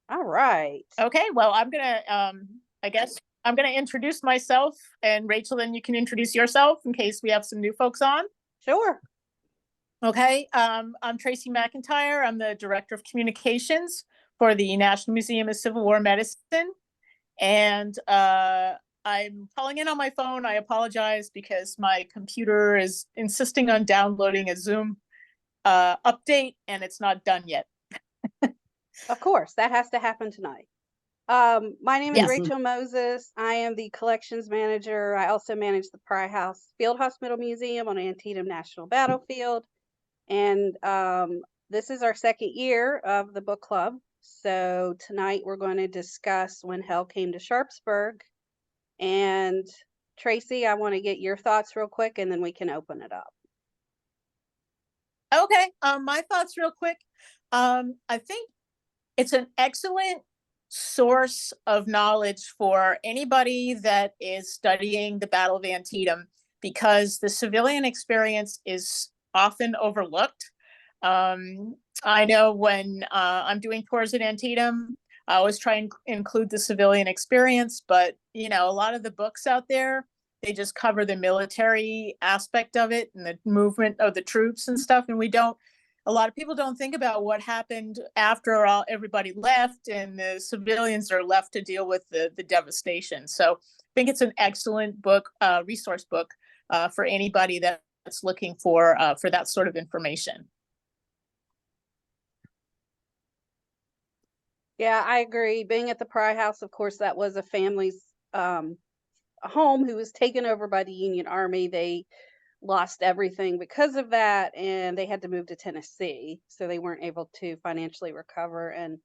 All right. Okay, well, I guess I'm gonna introduce myself, and Rachel, then you can introduce yourself in case we have some new folks on. Sure. Okay, I'm Tracy McIntyre. I'm the Director of Communications for the National Museum of Civil War Medicine. And I'm calling in on my phone. I apologize because my computer is insisting on downloading a Zoom update, and it's not done yet. Of course, that has to happen tonight. My name is Yes. Rachel Moses. I am the collections manager. I also manage the Pry House Field Hospital Museum on Antietam National Battlefield. And this is our second year of the book club. So tonight we're going to discuss When Hell Came to Sharpsburg. And Tracy, I want to get your thoughts real quick and then we can open it up. Okay, my thoughts real quick. I think it's an excellent source of knowledge for anybody that is studying the Battle of Antietam, because the civilian experience is often overlooked. I know when I'm doing tours at Antietam, I always try and include the civilian experience, but a lot of the books out there, they just cover the military aspect of it and the movement of the troops and stuff, and a lot of people don't think about what happened after everybody left and the civilians are left to deal with the devastation. So I think it's an excellent book, resource book for anybody that's looking for that sort of information. Yeah, I agree. Being at the Pry House, of course, that was a family's home who was taken over by the Union Army. They lost everything because of that, and they had to move to Tennessee, so they weren't able to financially recover. And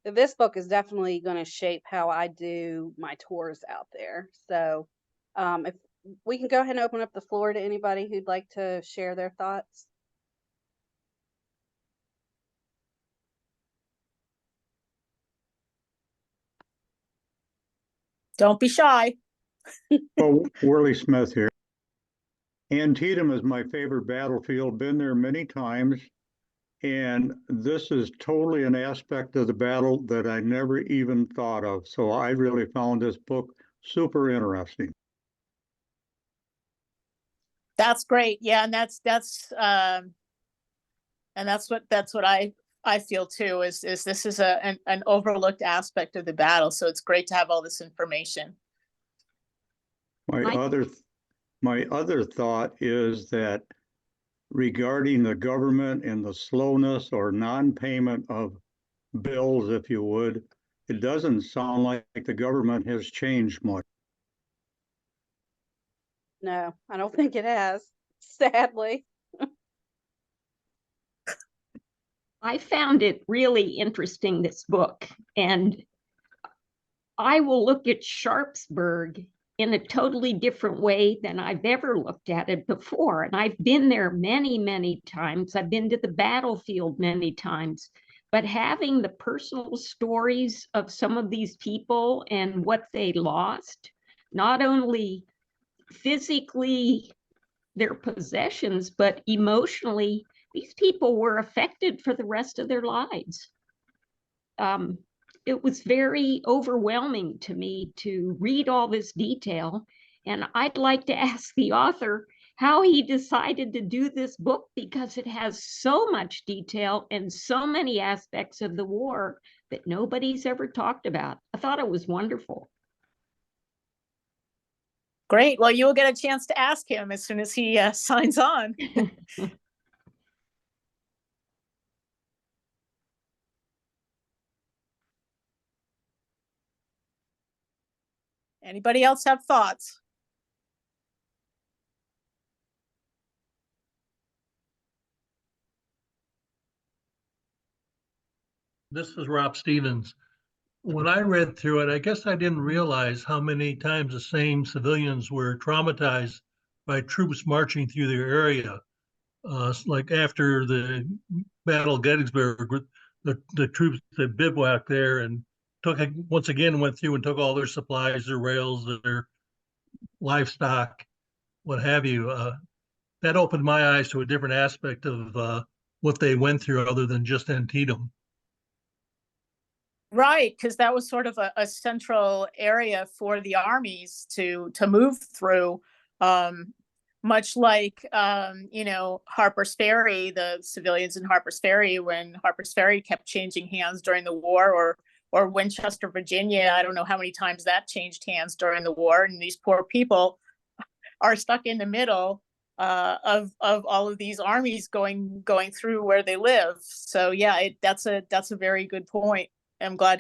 this book is definitely going to shape how I do my tours out there. So if we can go ahead and open up the floor to anybody who'd like to share their thoughts. Don't be shy. Well, Worley Smith here. Antietam is my favorite battlefield, been there many times, and this is totally an aspect of the battle that I never even thought of. So I really found this book super interesting. That's great. Yeah, and that's what I feel too, is this is an overlooked aspect of the battle. So it's great to have all this information. My other thought is that regarding the government and the slowness or non-payment of bills, if you would, it doesn't sound like the government has changed much. No, I don't think it has, sadly. I found it really interesting, this book, and I will look at Sharpsburg in a totally different way than I've ever looked at it before. And I've been there many, many times. I've been to the battlefield many times. But having the personal stories of some of these people and what they lost, not only physically their possessions, but emotionally, these people were affected for the rest of their lives. It was very overwhelming to me to read all this detail. And I'd like to ask the author how he decided to do this book, because it has so much detail and so many aspects of the war that nobody's ever talked about. I thought it was wonderful. Great. Well, you will get a chance to ask him as soon as he signs on. Anybody else have thoughts? This is Rob Stevens. When I read through it, I guess I didn't realize how many times the same civilians were traumatized by troops marching through their area. Like after the Battle of Gettysburg, the troops that bivouacked there and once again went through and took all their supplies, their rails, their livestock, what have you. That opened my eyes to a different aspect of what they went through other than just Antietam. Right, because that was sort of a central area for the armies to move through. Um, much like Harper's Ferry, the civilians in Harper's Ferry, when Harper's Ferry kept changing hands during the war, or Winchester, Virginia. I don't know how many times that changed hands during the war, and these poor people are stuck in the middle of all of these armies going through where they live. So yeah, that's a very good point. I'm glad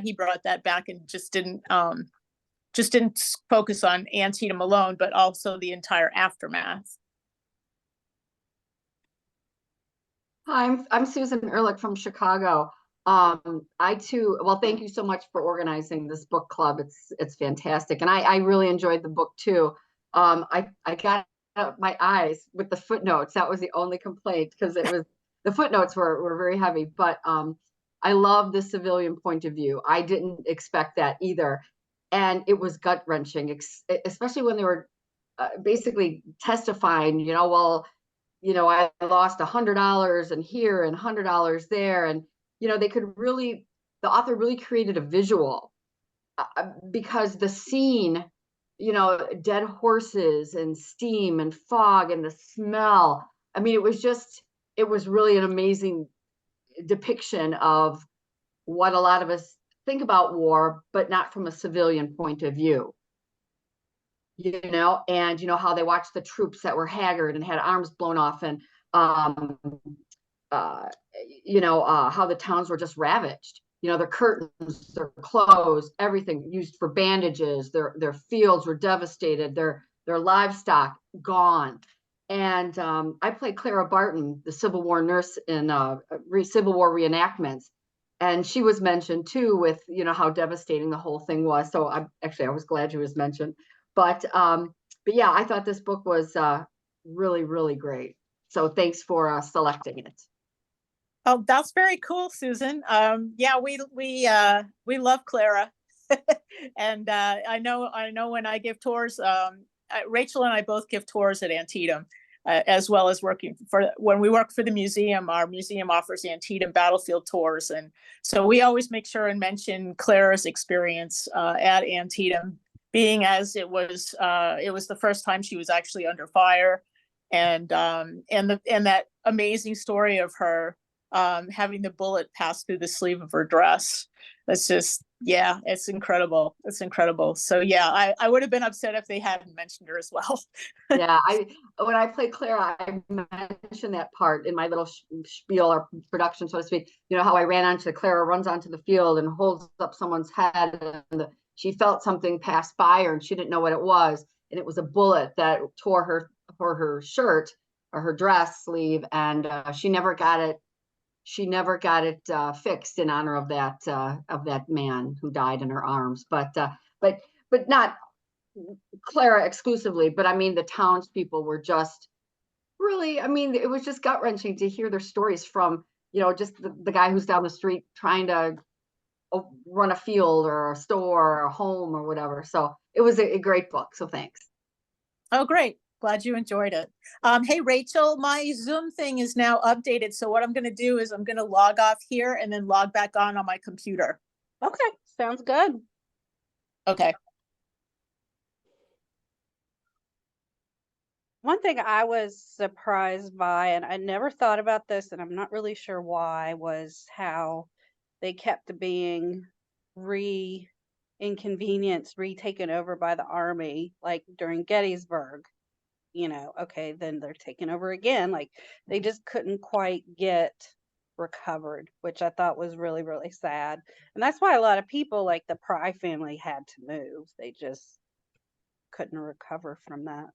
he brought that back and just didn't focus on Antietam alone, but also the entire aftermath. Hi, I'm Susan Ehrlich from Chicago. I too, well, thank you so much for organizing this book club. It's fantastic, and I really enjoyed the book too. I got out my eyes with the footnotes. That was the only complaint, because the footnotes were very heavy. But I love the civilian point of view. I didn't expect that either, and it was gut wrenching, especially when they were basically testifying. I lost $100 and here and $100 there, and the author really created a visual, because the scene, dead horses and steam and fog and the smell. I mean, it was really an amazing depiction of what a lot of us think about war, but not from a civilian point of view. And how they watched the troops that were haggard and had arms blown off, and how the towns were just ravaged. Their curtains, their clothes, everything used for bandages. Their fields were devastated. Their livestock gone. And I played Clara Barton, the Civil War nurse in Civil War reenactments, and she was mentioned too, with how devastating the whole thing was. So I was glad she was mentioned. But yeah, I thought this book was really, really great. So thanks for selecting it. Oh, that's very cool, Susan. Yeah, we love Clara, and I know when I give tours, Rachel and I both give tours at Antietam, as well as when we work for the museum. Our museum offers Antietam battlefield tours, and so we always make sure and mention Clara's experience at Antietam, being as it was the first time she was actually under fire, and that amazing story of her having the bullet pass through the sleeve of her dress. That's just, yeah, it's incredible. It's incredible. So yeah, I would have been upset if they hadn't mentioned her as well. Yeah, when I played Clara, I mentioned that part in my little spiel or production, so to speak. How I ran onto Clara runs onto the field and holds up someone's head, and she felt something pass by her and she didn't know what it was, and it was a bullet that tore her shirt or her dress sleeve, and she never got it fixed in honor of that man who died in her arms. But not Clara exclusively, but I mean the townspeople were just really, I mean, it was just gut wrenching to hear their stories from just the guy who's down the street trying to run a field or a store or a home or whatever. So it was a great book. So thanks. Oh, great. Glad you enjoyed it. Hey, Rachel, my Zoom thing is now updated. So what I'm going to do is I'm going to log off here and then log back on my computer. Okay, sounds good. Okay. One thing I was surprised by, and I never thought about this, and I'm not really sure why, was how they kept being inconvenienced, retaken over by the army, like during Gettysburg. Okay, then they're taken over again. Like they just couldn't quite get recovered, which I thought was really, really sad. And that's why a lot of people, like the Pry family, had to move. They just couldn't recover from that.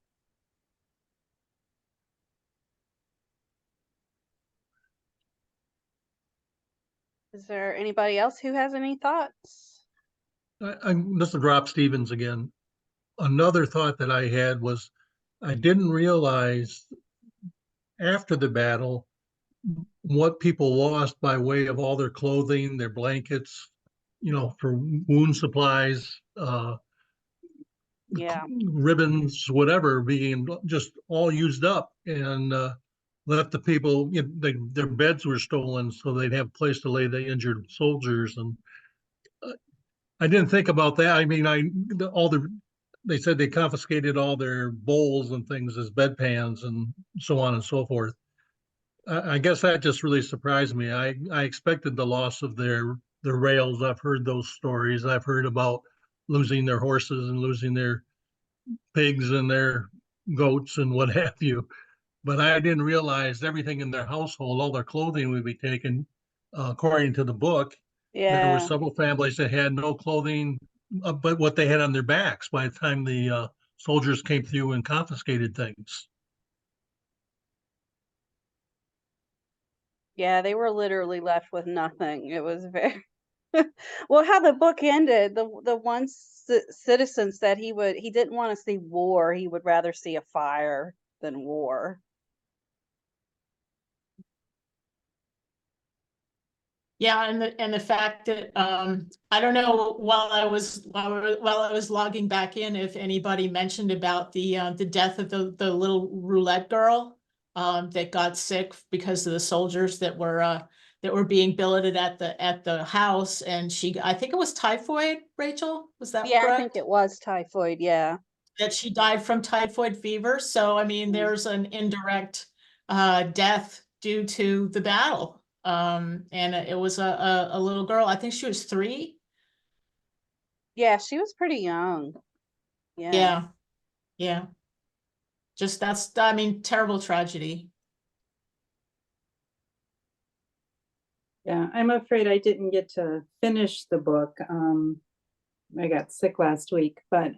Is there anybody else who has any thoughts? This is Rob Stevens again. Another thought that I had was I didn't realize after the battle what people lost by way of all their clothing, their blankets, for wound supplies, Yeah. ribbons, whatever, being just all used up, and left the people, their beds were stolen so they'd have a place to lay the injured soldiers. And I didn't think about that. I mean, they said they confiscated all their bowls and things as bedpans and so on and so forth. I guess that just really surprised me. I expected the loss of their rails. I've heard those stories. I've heard about losing their horses and losing their pigs and their goats and what have you. But I didn't realize everything in their household, all their clothing would be taken. According to the book, there were Yeah. several families that had no clothing but what they had on their backs by the time the soldiers came through and confiscated things. Yeah, they were literally left with nothing. It was very well, how the book ended, the one citizen said he didn't want to see war. He would rather see a fire than war. Yeah, and the fact that I don't know while I was logging back in if anybody mentioned about the death of the little roulette girl that got sick because of the soldiers that were being billeted at the house, and I think it was typhoid. Rachel, was that Yeah, I think correct? it was typhoid. Yeah. That she died from typhoid fever. So I mean, Mm. there's an indirect death due to the battle. And it was a little girl. I think she was 3. Yeah, she was pretty young. Yeah. Yeah, yeah. Just I mean, terrible tragedy. Yeah, I'm afraid I didn't get to finish the book. I got sick last week, but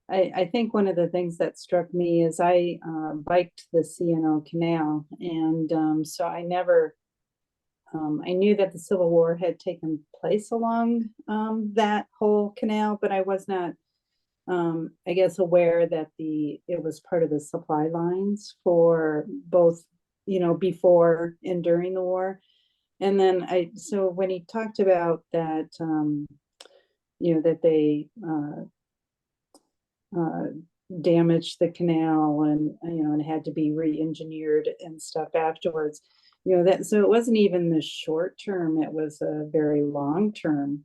I think one of the things that struck me is I biked the C&O Canal, and so I never, I knew that the Civil War had taken place along that whole canal, but I was not, I guess, aware that it was part of the supply lines for both, before and during the war. And then so when he talked about that, that they damaged the canal and had to be re-engineered and stuff afterwards, so it wasn't even the short term, it was a very long term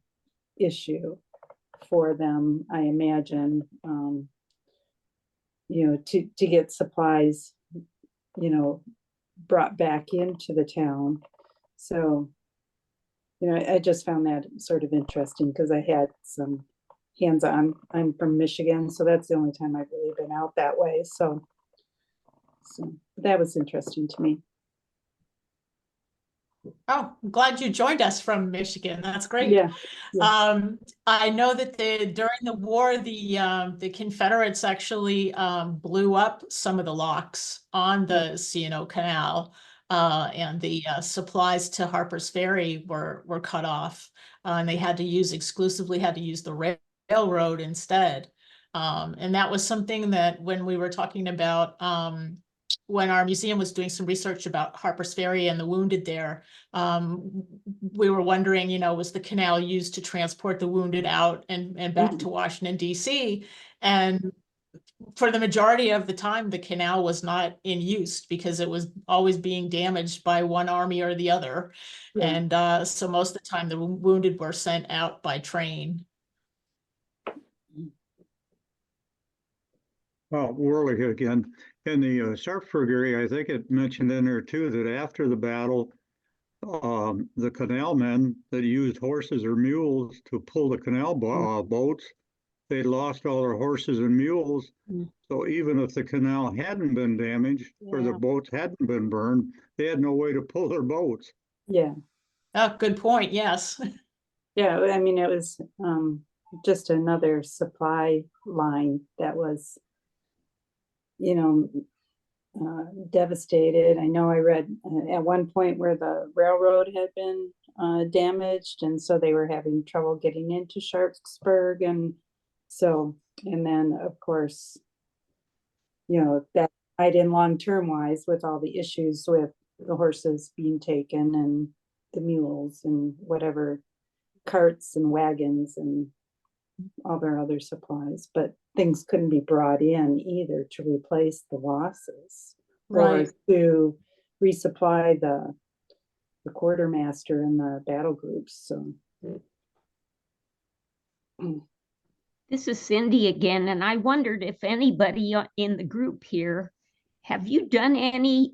issue for them, I imagine, to get supplies, brought back into the town. So, I just found that sort of interesting because I had some hands-on. I'm from Michigan, so that's the only time I've really been out that way. So that was interesting to me. Oh, I'm glad you joined us from Michigan. That's great. Yeah. I know that during the war, the Confederates actually blew up some of the locks on the C&O Canal, and the supplies to Harper's Ferry were cut off, and they exclusively had to use the railroad instead. And that was something that when we were talking about when our museum was doing some research about Harper's Ferry and the wounded there, we were wondering, was the canal used to transport the wounded out and back to Washington, D.C.? And for the majority of the time, the canal was not in use because it was always being damaged by one army or the other. Yeah. And so most of the time, the wounded were sent out by train. Well, Worley again, in the Sharpsburg area, I think it mentioned in there too, that after the battle, the canal men that used horses or mules to pull the canal boats, they lost all their horses and mules. So even if the canal hadn't been damaged or the Yeah. boats hadn't been burned, they had no way to pull their boats. Yeah. Oh, good point. Yes. Yeah. I mean, it was just another supply line that was, devastated. I know I read at one point where the railroad had been damaged, and so they were having trouble getting into Sharpsburg, and then of course, that tied in long-term wise with all the issues with the horses being taken and the mules and whatever carts and wagons and all their other supplies, but things couldn't be brought in either to replace the losses Right. or to resupply the quartermaster and the battle groups. So This is Cindy again, and I wondered if anybody in the group here, have you done any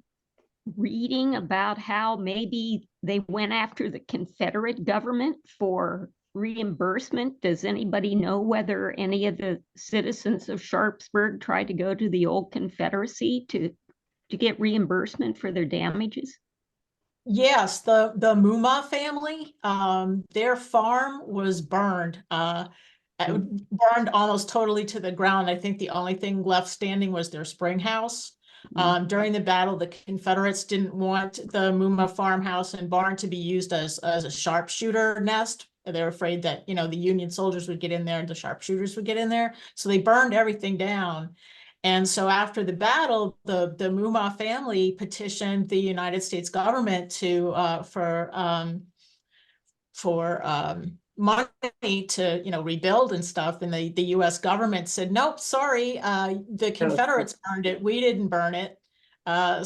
reading about how maybe they went after the Confederate government for reimbursement? Does anybody know whether any of the citizens of Sharpsburg tried to go to the old Confederacy to get reimbursement for their damages? Yes, the Muma family, their farm was burned, burned almost totally to the ground. I think the only thing left standing was their spring house. During the battle, the Confederates didn't want the Muma farmhouse and barn to be used as a sharpshooter nest. They were afraid that, you know, the Union soldiers would get in there and the sharpshooters would get in there. So they burned everything down. And so after the battle, the Muma family petitioned the United States government to for money to, you know, rebuild and stuff. And the US government said, nope, sorry, the Confederates burned it. We didn't burn it.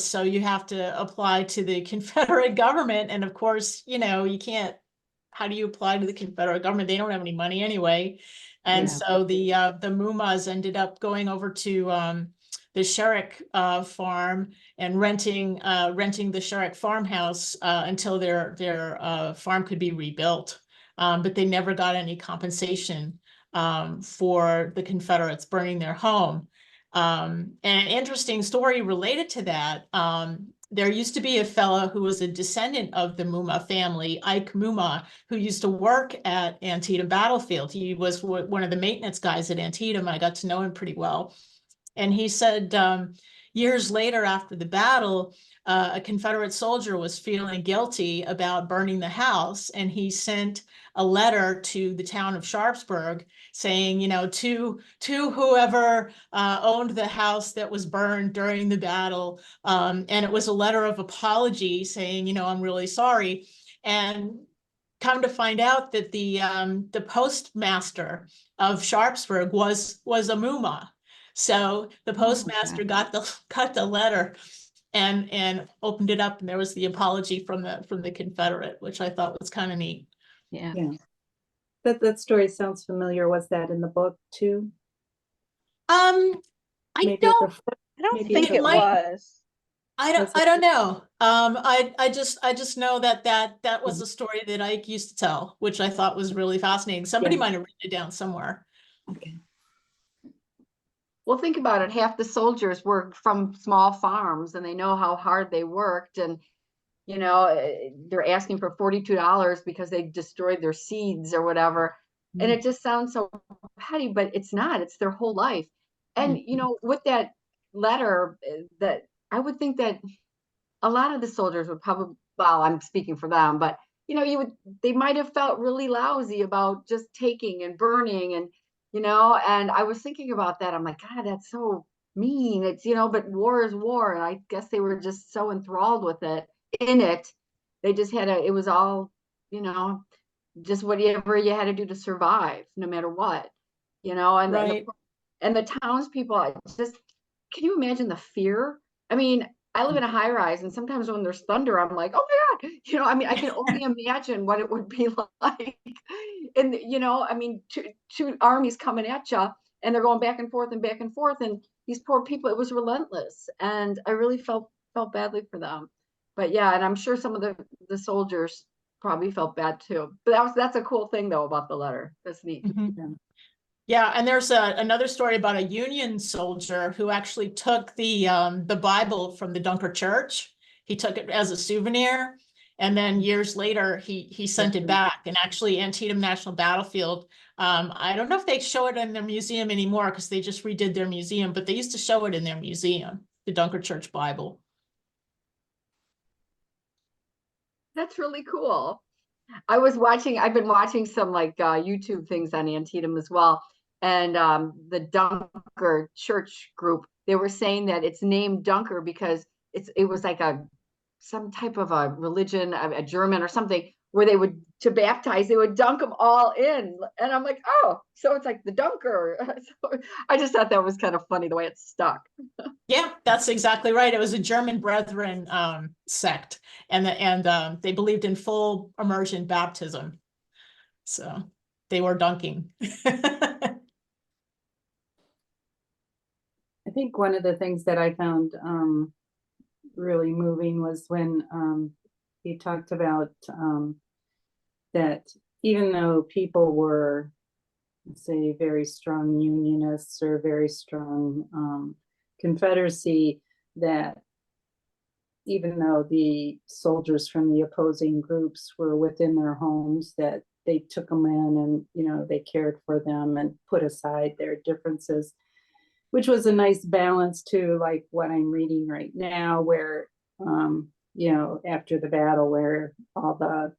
So you have to apply to the Confederate government. And of course, you know, you can't, how do you apply to the Confederate government? They don't have any money anyway. And so the Mumas ended up going over to the Sherrick farm and renting the Sherrick farmhouse until their farm could be rebuilt. But they never got any compensation for the Confederates burning their home. And an interesting story related to that, there used to be a fellow who was a descendant of the Muma family, Ike Muma, who used to work at Antietam Battlefield. He was one of the maintenance guys at Antietam. I got to know him pretty well. And he said years later after the battle, a Confederate soldier was feeling guilty about burning the house, and he sent a letter to the town of Sharpsburg saying, you know, to whoever owned the house that was burned during the battle. And it was a letter of apology saying, you know, I'm really sorry. And come to find out that the postmaster of Sharpsburg was a Muma. So the postmaster got the letter and opened it up, and there was the apology from the Confederate, which I thought was kind of neat. Yeah. That story sounds familiar. Was that in the book too? I Maybe don't I don't Maybe think it it might- was. I don't know. I just know that was a story that Ike used to tell, which I thought was really fascinating. Somebody Yeah. might have written it down somewhere. Okay. Well, think about it. Half the soldiers were from small farms and they know how hard they worked. And, you know, they're asking for $42 because they destroyed their seeds or whatever. And it just sounds so petty, but it's not. It's their whole life. And, you know, with that letter, that I would think that a lot of the soldiers would probably, well, I'm speaking for them, but, you know, they might have felt really lousy about just taking and burning and, you know, and I was thinking about that. I'm like, God, that's so mean. It's, you know, but war is war. And I guess they were just so enthralled with it, in it. They just it was all, you know, just whatever you had to do to survive, no matter what, you know, and Right. and the townspeople, can you imagine the fear? I mean, I live in a high rise, and sometimes when there's thunder, I'm like, oh my God, you know, I mean, I can only imagine what it would be like. And, you know, I mean, two armies coming at you, and they're going back and forth and back and forth. And these poor people, it was relentless. And I really felt badly for them. But yeah, and I'm sure some of the soldiers probably felt bad too. But that's a cool thing though about the letter. That's neat. Mhm. Yeah, and there's another story about a Union soldier who actually took the Bible from the Dunker Church. He took it as a souvenir, and then years later he sent it back. And actually, Antietam National Battlefield, I don't know if they show it in their museum anymore because they just redid their museum, but they used to show it in their museum, the Dunker Church Bible. That's really cool. I've been watching some like YouTube things on Antietam as well. And the Dunker Church group, they were saying that it's named Dunker because it was like some type of a religion, a German or something, where to baptize, they would dunk them all in. And I'm like, oh, so it's like the Dunker. So I just thought that was kind of funny the way it stuck. Yeah, that's exactly right. It was a German Brethren sect, and they believed in full immersion baptism. So they were dunking. I think one of the things that I found really moving was when he talked about that even though people were, say, very strong Unionists or very strong Confederacy, that even though the soldiers from the opposing groups were within their homes, that they took them in and, you know, they cared for them and put aside their differences, which was a nice balance to like what I'm reading right now, where, you know, after the battle, where all the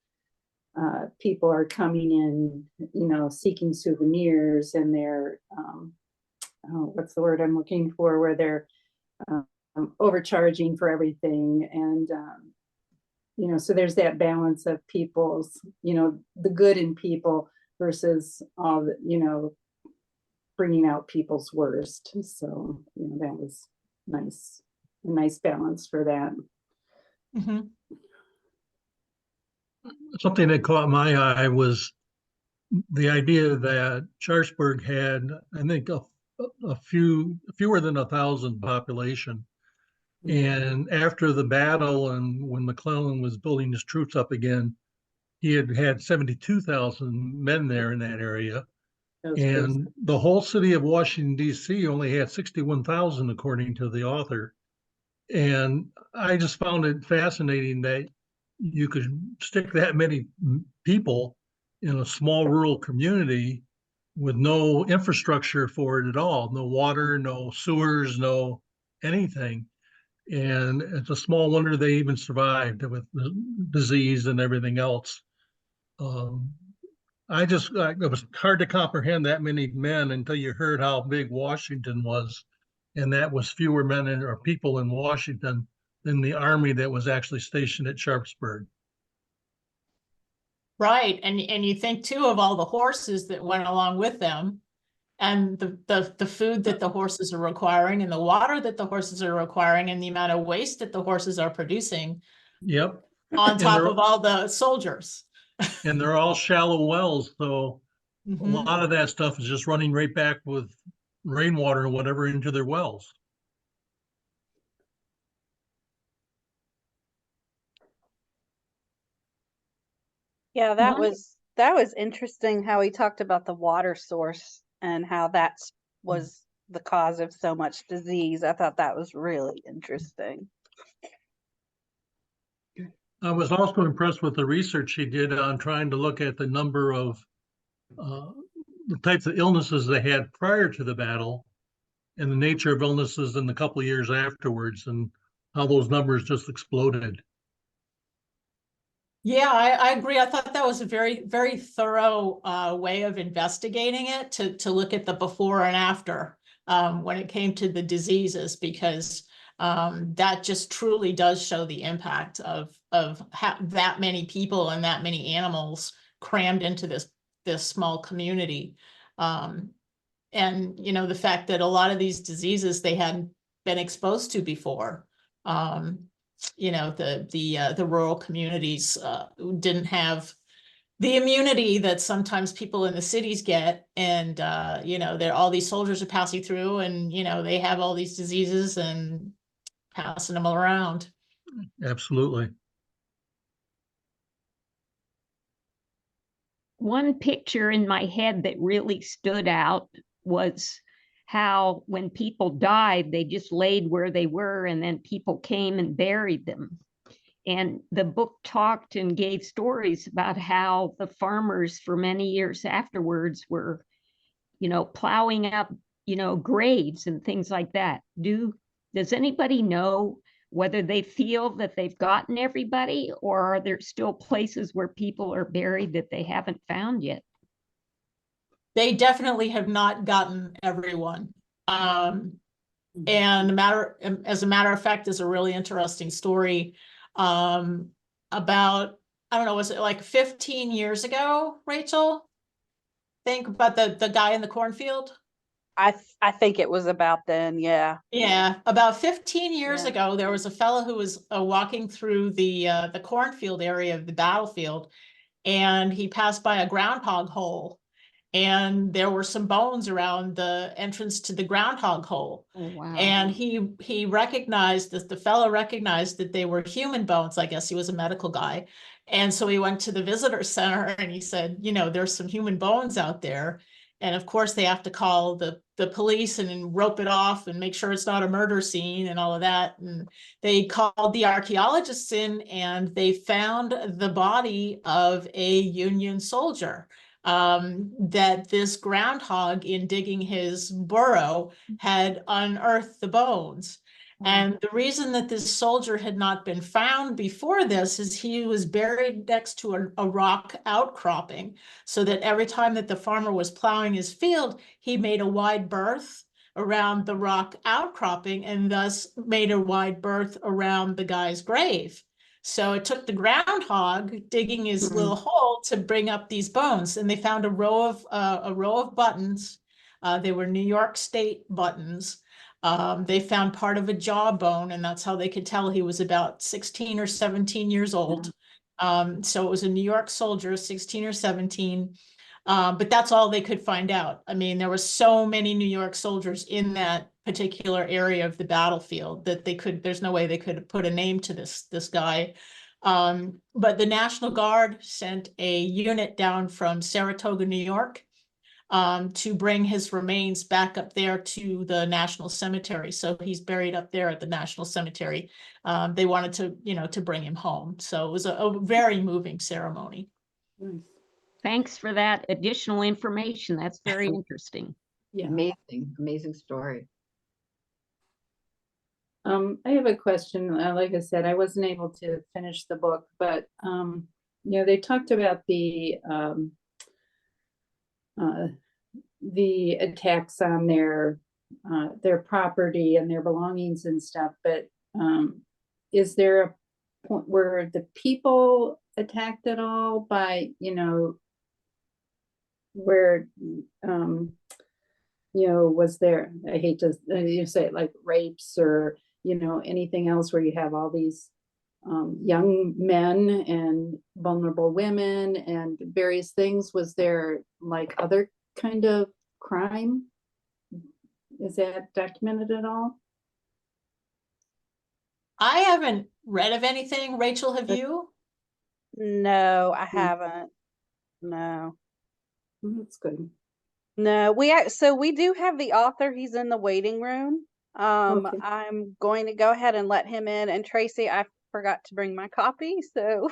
people are coming in, you know, seeking souvenirs, and they're, oh, what's the word I'm looking for, where they're overcharging for everything. And, you know, so there's that balance of people's, you know, the good in people versus all the, you know, bringing out people's worst. So, you know, that was nice, a nice balance for that. Mhm. Something that caught my eye was the idea that Sharpsburg had, I think, fewer than 1,000 population. And after the battle, and when McClellan was building his troops up again, he had 72,000 men there in that area. That was crazy. And the whole city of Washington, D.C. only had 61,000, according to the author. And I just found it fascinating that you could stick that many people in a small rural community with no infrastructure for it at all, no water, no sewers, no anything. And it's a small wonder they even survived with the disease and everything else. It was hard to comprehend that many men until you heard how big Washington was. And that was fewer men or people in Washington than the army that was actually stationed at Sharpsburg. Right, and you think too of all the horses that went along with them, and the food that the horses are requiring, and the water that the horses are requiring, and the amount of waste that the horses are producing. Yep. On top of all the soldiers. And they're all shallow wells, so a Mhm. lot of that stuff is just running right back with rainwater or whatever into their wells. Yeah, that One- was interesting how he talked about the water source and how that was the cause of so much disease. I thought that was really interesting. I was also impressed with the research he did on trying to look at the number of the types of illnesses they had prior to the battle and the nature of illnesses in the couple of years afterwards, and how those numbers just exploded. Yeah, I agree. I thought that was a very, very thorough way of investigating it, to look at the before and after when it came to the diseases, because that just truly does show the impact of that many people and that many animals crammed into this small community. And you know, the fact that a lot of these diseases they hadn't been exposed to before. You know, the rural communities didn't have the immunity that sometimes people in the cities get, and you know, all these soldiers are passing through, and you know, they have all these diseases and passing them around. Absolutely. One picture in my head that really stood out was how when people died, they just laid where they were, and then people came and buried them. And the book talked and gave stories about how the farmers for many years afterwards were, you know, plowing up, you know, graves and things like that. Does anybody know whether they feel that they've gotten everybody, or are there still places where people are buried that they haven't found yet? They definitely have not gotten everyone. And as a matter of fact, there's a really interesting story about, I don't know, was it like 15 years ago, Rachel? Think about the guy in the cornfield. I think it was about then, yeah. Yeah, about 15 years Yeah. ago, there was a fellow who was walking through the cornfield area of the battlefield, and he passed by a groundhog hole, and there were some bones around the entrance to the groundhog hole. Oh, wow. And he recognized that the fellow recognized that they were human bones. I guess he was a medical guy. And so he went to the visitor center and he said, you know, there's some human bones out there. And of course they have to call the police and rope it off and make sure it's not a murder scene and all of that. And they called the archaeologists in and they found the body of a Union soldier. That this groundhog, in digging his burrow, had unearthed the bones. And the reason that this soldier had not been found before this is he was buried next to a rock outcropping, so that every time that the farmer was plowing his field, he made a wide berth around the rock outcropping and thus made a wide berth around the guy's grave. So it took the groundhog digging his little hole to bring up these bones, and they found a row of buttons. They were New York State buttons. They found part of a jawbone, and that's how they could tell he was about 16 or 17 years old. So it was a New York soldier, 16 or 17. But that's all they could find out. I mean, there were so many New York soldiers in that particular area of the battlefield that there's no way they could put a name to this guy. But the National Guard sent a unit down from Saratoga, New York, to bring his remains back up there to the National Cemetery. So he's buried up there at the National Cemetery. They wanted to bring him home. So it was a very moving ceremony. Thanks for that additional information. That's very interesting. Yeah. Amazing story. I have a question. Like I said, I wasn't able to finish the book, but they talked about the attacks on their property and their belongings and stuff. But is there a point where the people attacked at all by, where was there, I hate to say it, like rapes or anything else where you have all these young men and vulnerable women and various things? Was there like other kind of crime? Is that documented at all? I haven't read of anything. Rachel, have you? No, I haven't. No. That's good. No, we do have the author. He's in the waiting room. Okay. I'm going to go ahead and let him in. And Tracy, I forgot to bring my copy, so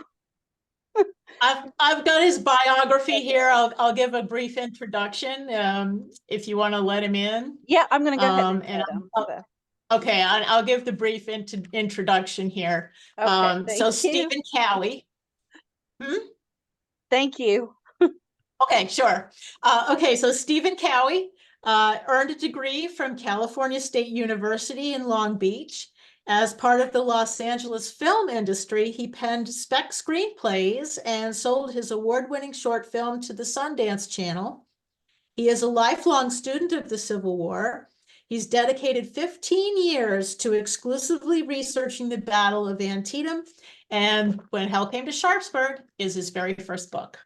I've got his biography here. I'll give a brief introduction if you want to let him in. yeah, I'm gonna go ahead and And let him. So. Okay, I'll give the brief introduction here. Okay, So thank you. Stephen Cowie. Thank you. Okay, sure. Okay, so Stephen Cowie earned a degree from California State University in Long Beach. As part of the Los Angeles film industry, he penned spec screenplays and sold his award-winning short film to the Sundance Channel. He is a lifelong student of the Civil War. He's dedicated 15 years to exclusively researching the Battle of Antietam, and When Hell Came to Sharpsburg is his very first book.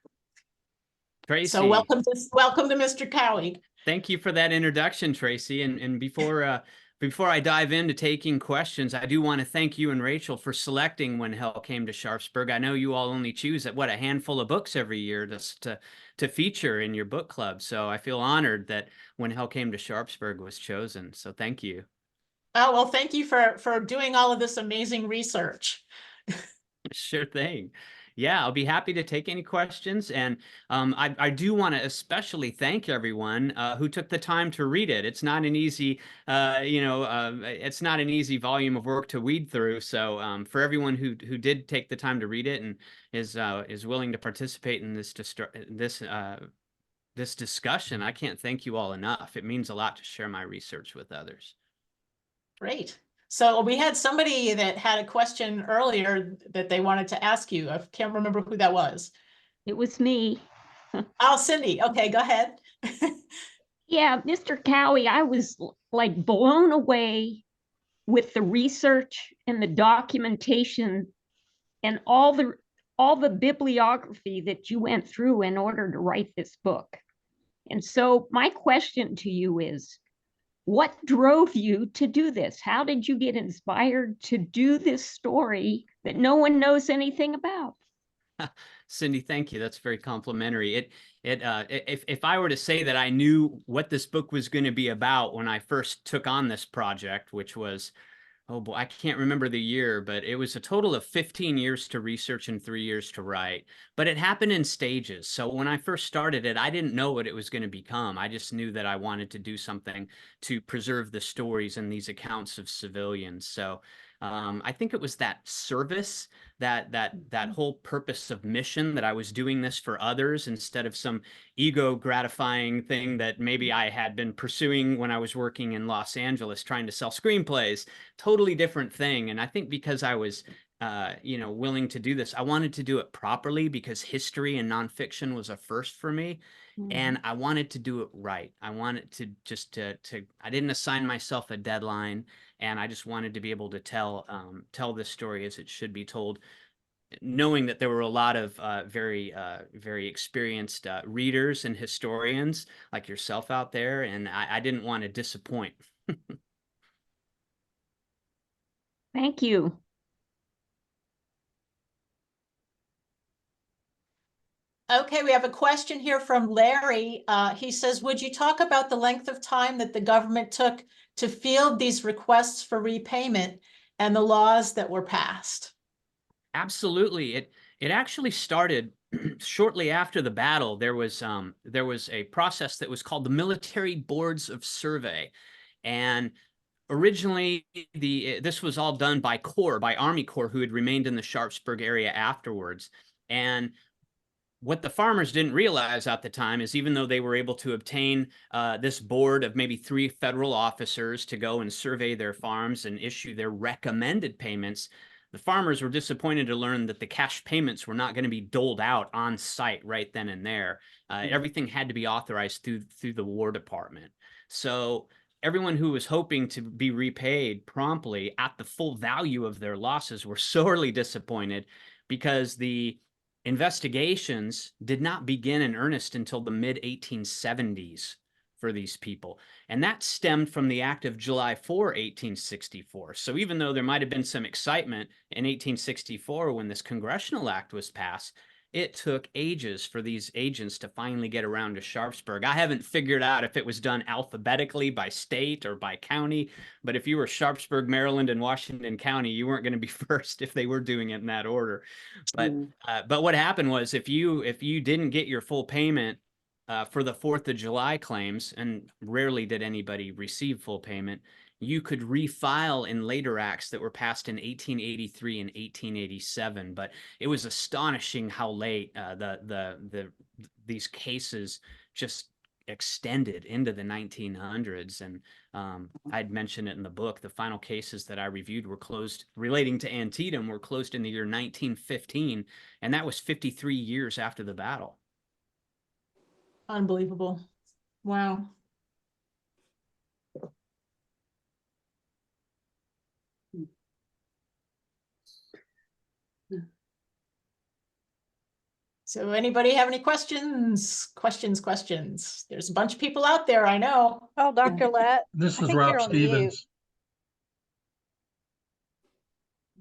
Tracy. So welcome to Mr. Cowie. Thank you for that introduction, Tracy. And before I dive into taking questions, I do want to thank you and Rachel for selecting When Hell Came to Sharpsburg. I know you all only choose a handful of books every year to feature in your book club. So I feel honored that When Hell Came to Sharpsburg was chosen. So thank you. Oh, well, thank you for doing all of this amazing research. Sure thing. Yeah, I'll be happy to take any questions. And I do want to especially thank everyone who took the time to read it. It's not an easy, it's not an easy volume of work to weed through. So for everyone who did take the time to read it and is willing to participate in this discussion, I can't thank you all enough. It means a lot to share my research with others. Great. So we had somebody that had a question earlier that they wanted to ask you. I can't remember who that was. It was me. Oh, Cindy. Okay, go ahead. Yeah, Mr. Cowie, I was like blown away with the research and the documentation and all the bibliography that you went through in order to write this book. And so my question to you is, what drove you to do this? How did you get inspired to do this story that no one knows anything about? Cindy, thank you. That's very complimentary. If I were to say that I knew what this book was going to be about when I first took on this project, which was, oh boy, I can't remember the year, but it was a total of 15 years to research and 3 years to write. But it happened in stages. So when I first started it, I didn't know what it was going to become. I just knew that I wanted to do something to preserve the stories and these accounts of civilians. So I think it was that service, that whole purpose of mission, that I was doing this for others instead of some ego gratifying thing that maybe I had been pursuing when I was working in Los Angeles trying to sell screenplays. Totally different thing. And I think because I was willing to do this, I wanted to do it properly because history and nonfiction was a first for me. And I wanted to do it right. I wanted to just I didn't assign myself a deadline, and I just wanted to be able to tell this story as it should be told, knowing that there were a lot of very experienced readers and historians like yourself out there, and I didn't want to disappoint. Thank you. Okay, we have a question here from Larry. He says, would you talk about the length of time that the government took to field these requests for repayment and the laws that were passed? Absolutely. It actually started shortly after the battle. There was a process that was called the Military Boards of Survey. And originally, this was all done by Army Corps, who had remained in the Sharpsburg area afterwards. And what the farmers didn't realize at the time is, even though they were able to obtain this board of maybe 3 federal officers to go and survey their farms and issue their recommended payments, the farmers were disappointed to learn that the cash payments were not going to be doled out on site right then and there. Everything had to be authorized through the War Department. So everyone who was hoping to be repaid promptly at the full value of their losses were sorely disappointed, because the investigations did not begin in earnest until the mid-1870s for these people. And that stemmed from the Act of July 4, 1864. So even though there might have been some excitement in 1864 when this congressional act was passed, it took ages for these agents to finally get around to Sharpsburg. I haven't figured out if it was done alphabetically by state or by county, but if you were Sharpsburg, Maryland, and Washington County, you weren't going to be first if they were doing it in that order. But what happened was, if you didn't get your full payment for the 4th of July claims, and rarely did anybody receive full payment, you could refile in later acts that were passed in 1883 and 1887. But it was astonishing how late these cases just extended into the 1900s. And I'd mentioned it in the book. The final cases that I reviewed were closed, relating to Antietam, were closed in the year 1915, and that was 53 years after the battle. Unbelievable. Wow. So anybody have any questions? Questions. There's a bunch of people out there, I know. Oh, Dr. Lett. This I is think Rob you're on mute. Stevens.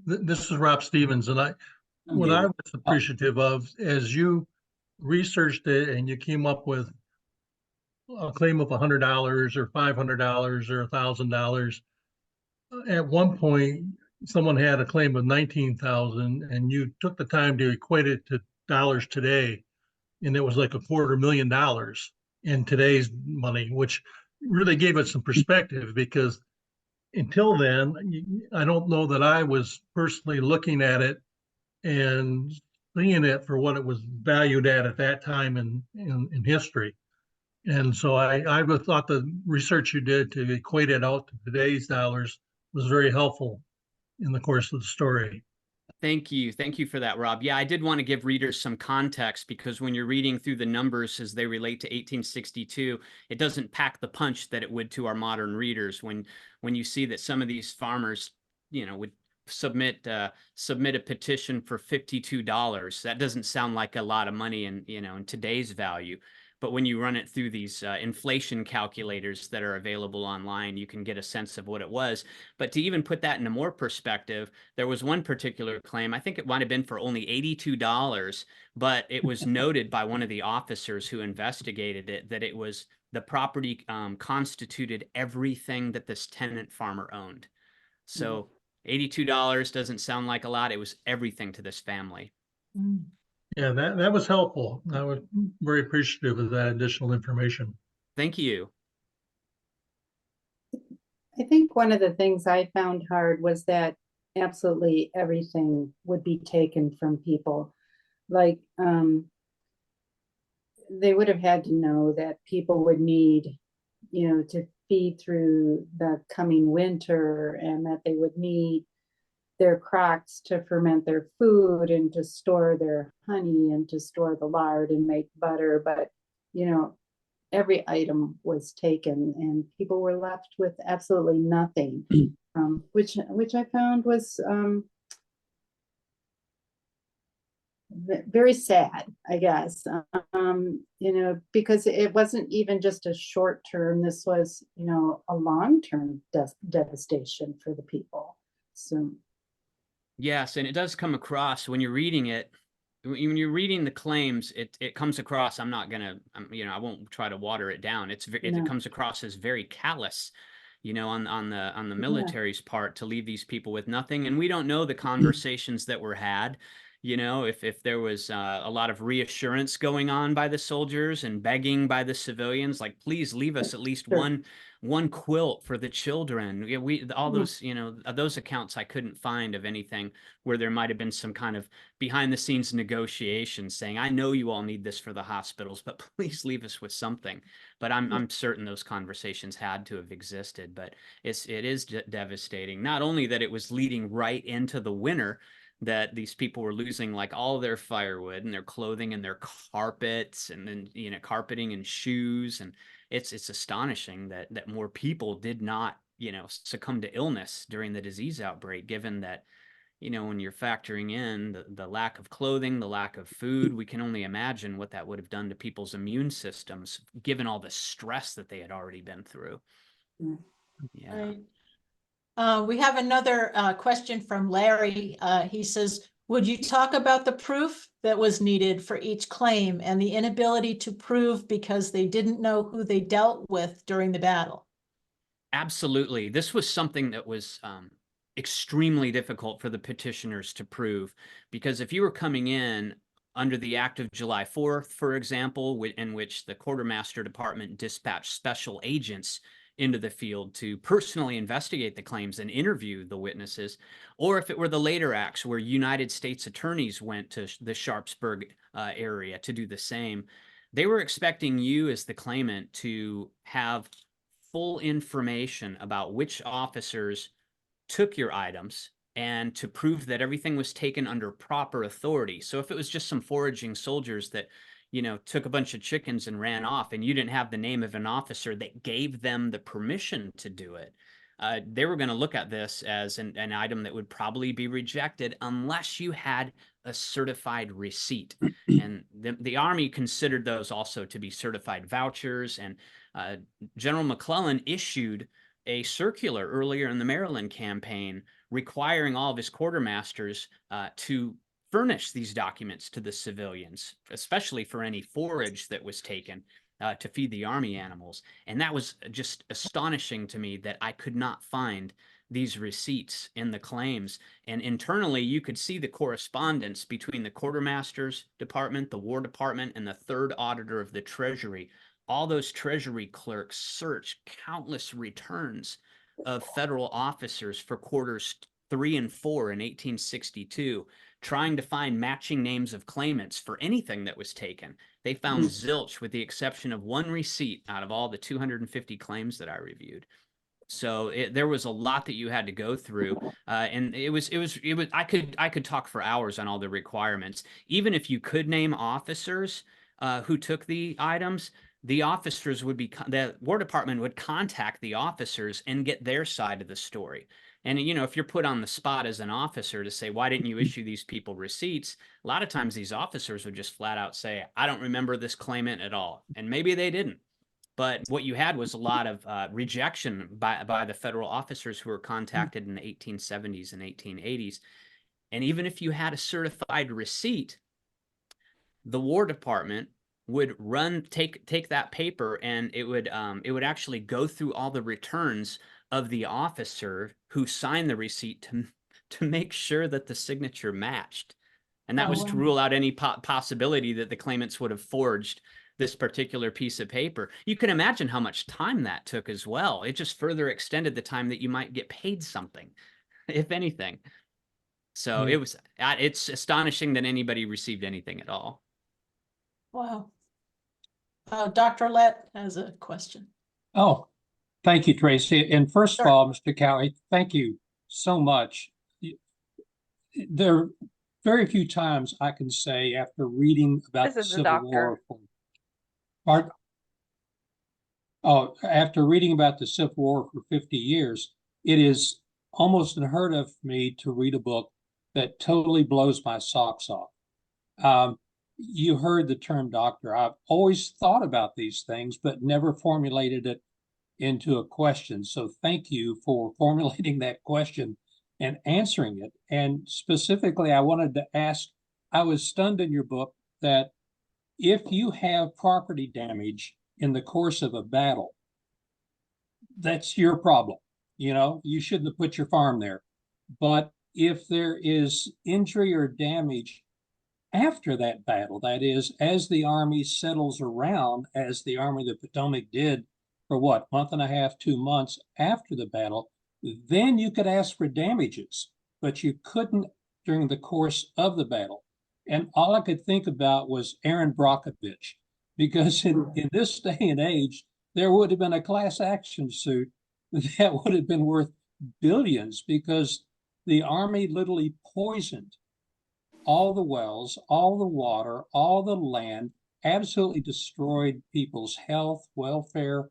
This is Rob Stevens, and what I was appreciative of, as you researched it and you came up with a claim of $100 or $500 or $1,000. At one point, someone had a claim of 19,000, and you took the time to equate it to dollars today, and it was like $250,000 in today's money, which really gave it some perspective, because until then, I don't know that I was personally looking at it and seeing it for what it was valued at that time in history. And so I would thought the research you did to equate it out to today's dollars was very helpful in the course of the story. Thank you. Thank you for that, Rob. Yeah, I did want to give readers some context, because when you're reading through the numbers as they relate to 1862, it doesn't pack the punch that it would to our modern readers. When you see that some of these farmers, would submit a petition for $52, that doesn't sound like a lot of money in today's value. But when you run it through these inflation calculators that are available online, you can get a sense of what it was. But to even put that into more perspective, there was one particular claim, I think it might have been for only $82, but it was noted by one of the officers who investigated it that it was the property constituted everything that this tenant farmer owned. So $82 doesn't sound like a lot. It was everything to this family. Yeah, that was helpful. I was very appreciative of that additional information. Thank you. I think one of the things I found hard was that absolutely everything would be taken from people. Like, they would have had to know that people would need, to feed through the coming winter, and that they would need their crocks to ferment their food and to store their honey and to store the lard and make butter. But, every item was taken and people were left with absolutely nothing, which I found was very sad, I guess, because it wasn't even just a short term. This was, a long-term devastation for the people. So. Yes, and it does come across when you're reading it. When you're reading the claims, it comes across. I'm not gonna, I won't try to water it down. It comes across as very callous, on the military's part, to leave these people with nothing. And we don't know the conversations that were had. If there was a lot of reassurance going on by the soldiers and begging by the civilians, like, please leave us at least one quilt for the children. Those accounts I couldn't find of anything where there might have been some kind of behind the scenes negotiation saying, I know you all need this for the hospitals, but please leave us with something. But I'm certain those conversations had to have existed. But it is devastating. Not only that it was leading right into the winter, that these people were losing like all their firewood and their clothing and their carpets, and then carpeting and shoes. And it's astonishing that more people did not succumb to illness during the disease outbreak, given that when you're factoring in the lack of clothing, the lack of food, we can only imagine what that would have done to people's immune systems, given all the stress that they had already been through. Yeah. Right. We have another question from Larry. He says, would you talk about the proof that was needed for each claim and the inability to prove because they didn't know who they dealt with during the battle? Absolutely. This was something that was extremely difficult for the petitioners to prove, because if you were coming in under the Act of July 4th, for example, in which the Quartermaster Department dispatched special agents into the field to personally investigate the claims and interview the witnesses, or if it were the later acts where United States attorneys went to the Sharpsburg area to do the same, they were expecting you as the claimant to have full information about which officers took your items and to prove that everything was taken under proper authority. So if it was just some foraging soldiers that took a bunch of chickens and ran off, and you didn't have the name of an officer that gave them the permission to do it, they were going to look at this as an item that would probably be rejected unless you had a certified receipt. And the Army considered those also to be certified vouchers. And General McClellan issued a circular earlier in the Maryland campaign requiring all of his quartermasters to furnish these documents to the civilians, especially for any forage that was taken to feed the Army animals. And that was just astonishing to me that I could not find these receipts in the claims. And internally, you could see the correspondence between the Quartermaster's Department, the War Department, and the third auditor of the Treasury. All those Treasury clerks searched countless returns of federal officers for quarters 3 and 4 in 1862, trying to find matching names of claimants for anything that was taken. They found zilch, with the exception of one receipt out of all the 250 claims that I reviewed. So there was a lot that you had to go through, and it was. I could talk for hours on all the requirements. Even if you could name officers who took the items, the officers the War Department would contact the officers and get their side of the story. And, you know, if you're put on the spot as an officer to say, why didn't you issue these people receipts? A lot of times these officers would just flat out say, I don't remember this claimant at all. And maybe they didn't. But what you had was a lot of rejection by the federal officers who were contacted in the 1870s and 1880s. And even if you had a certified receipt, the War Department would take that paper, and it would actually go through all the returns of the officer who signed the receipt to make sure that the signature matched. And that Oh, was to wow. rule out any possibility that the claimants would have forged this particular piece of paper. You can imagine how much time that took as well. It just further extended the time that you might get paid something, if anything. So it's astonishing that anybody received anything at all. Wow. Dr. Lett has a question. Oh, thank you, Tracy. And first of Sure. all, Mr. Cowie, thank you so much. There are very few times I can say after reading about This the is the Civil doctor. War. After reading about the Civil War for 50 years, it is almost unheard of for me to read a book that totally blows my socks off. You heard the term doctor. I've always thought about these things, but never formulated it into a question. So thank you for formulating that question and answering it. And specifically, I wanted to ask, I was stunned in your book that if you have property damage in the course of a battle, that's your problem. You know, you shouldn't have put your farm there. But if there is injury or damage after that battle, that is, as the Army settles around, as the Army of the Potomac did for what, month and a half, 2 months after the battle, then you could ask for damages, but you couldn't during the course of the battle. And all I could think about was Aaron Brockovich, because in this day and age, there would have been a class action suit that would have been worth billions, because the Army literally poisoned all the wells, all the water, all the land, absolutely destroyed people's health, welfare,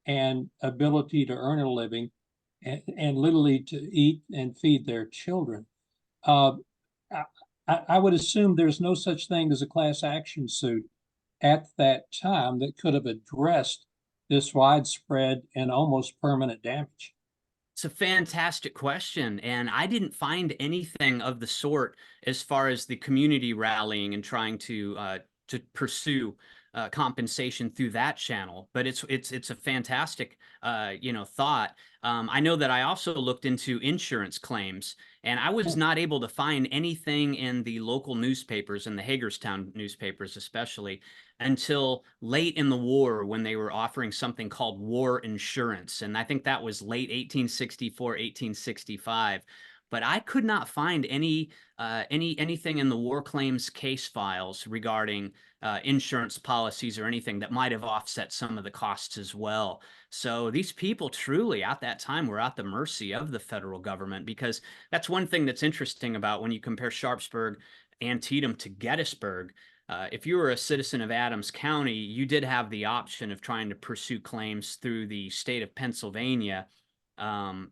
and ability to earn a living, and literally to eat and feed their children. I would assume there's no such thing as a class action suit at that time that could have addressed this widespread and almost permanent damage. It's a fantastic question, and I didn't find anything of the sort as far as the community rallying and trying to pursue compensation through that channel. But it's a fantastic thought. I know that I also looked into insurance claims, and I was not able to find anything in the local newspapers, in the Hagerstown newspapers especially, until late in the war, when they were offering something called war insurance. And I think that was late 1864, 1865. But I could not find anything in the war claims case files regarding insurance policies or anything that might have offset some of the costs as well. So these people truly at that time were at the mercy of the federal government, because that's one thing that's interesting about when you compare Sharpsburg, Antietam to Gettysburg. If you were a citizen of Adams County, you did have the option of trying to pursue claims through the state of Pennsylvania. And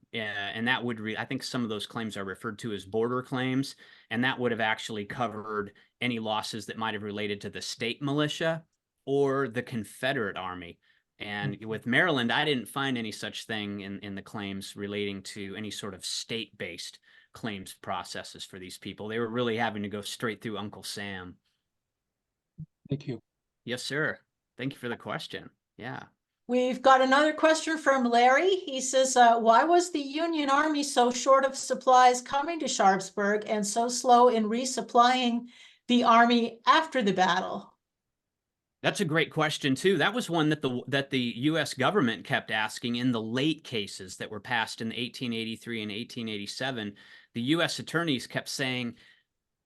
that would, I think some of those claims are referred to as border claims, and that would have actually covered any losses that might have related to the state militia or the Confederate Army. And with Maryland, I didn't find any such thing in the claims relating to any sort of state-based claims processes for these people. They were really having to go straight through Uncle Sam. Thank you. Yes, sir. Thank you for the question. Yeah. We've got another question from Larry. He says, why was the Union Army so short of supplies coming to Sharpsburg and so slow in resupplying the Army after the battle? That's a great question too. That was one that the U.S. government kept asking in the late cases that were passed in 1883 and 1887. The U.S. attorneys kept saying,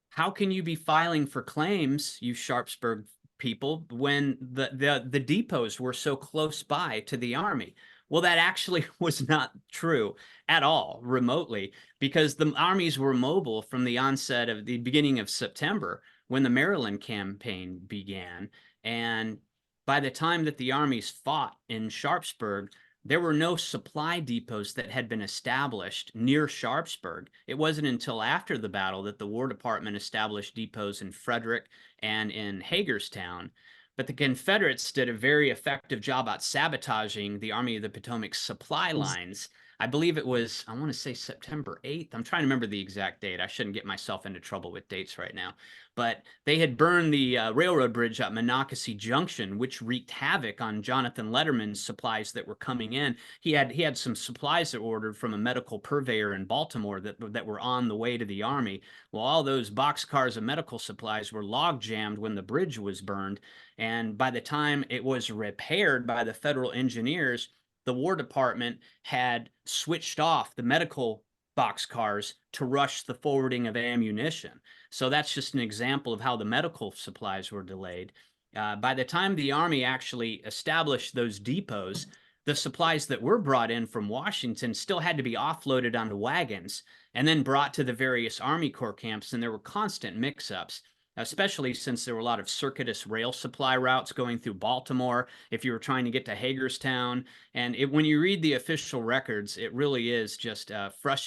how can you be filing for claims, you Sharpsburg people, when the depots were so close by to the Army? Well, that actually was not true at all, remotely, because the armies were mobile from the onset of the beginning of September, when the Maryland campaign began. And by the time that the armies fought in Sharpsburg, there were no supply depots that had been established near Sharpsburg. It wasn't until after the battle that the War Department established depots in Frederick and in Hagerstown. But the Confederates did a very effective job at sabotaging the Army of the Potomac's supply lines. I believe it was, I want to say September 8th. I'm trying to remember the exact date. I shouldn't get myself into trouble with dates right now. But they had burned the railroad bridge at Monocacy Junction, which wreaked havoc on Jonathan Letterman's supplies that were coming in. He had some supplies that were ordered from a medical purveyor in Baltimore that were on the way to the Army. Well, all those boxcars of medical supplies were log jammed when the bridge was burned. And by the time it was repaired by the federal engineers, the War Department had switched off the medical boxcars to rush the forwarding of ammunition. So that's just an example of how the medical supplies were delayed. By the time the Army actually established those depots, the supplies that were brought in from Washington still had to be offloaded onto wagons and then brought to the various Army Corps camps, and there were constant mix-ups, especially since there were a lot of circuitous rail supply routes going through Baltimore if you were trying to get to Hagerstown. And when you read the official records, it really is just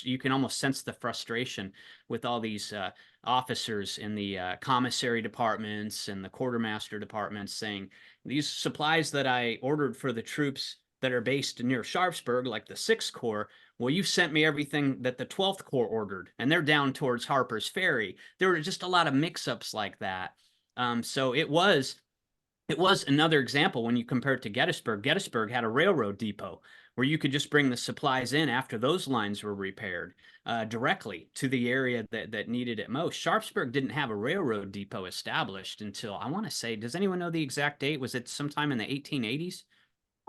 you can almost sense the frustration with all these officers in the commissary departments and the quartermaster departments saying, these supplies that I ordered for the troops that are based near Sharpsburg, like the 6th Corps, well, you sent me everything that the 12th Corps ordered, and they're down towards Harper's Ferry. There were just a lot of mix-ups like that. So it was another example when you compare it to Gettysburg. Gettysburg had a railroad depot where you could just bring the supplies in after those lines were repaired directly to the area that needed it most. Sharpsburg didn't have a railroad depot established until, I want to say, does anyone know the exact date? Was it sometime in the 1880s?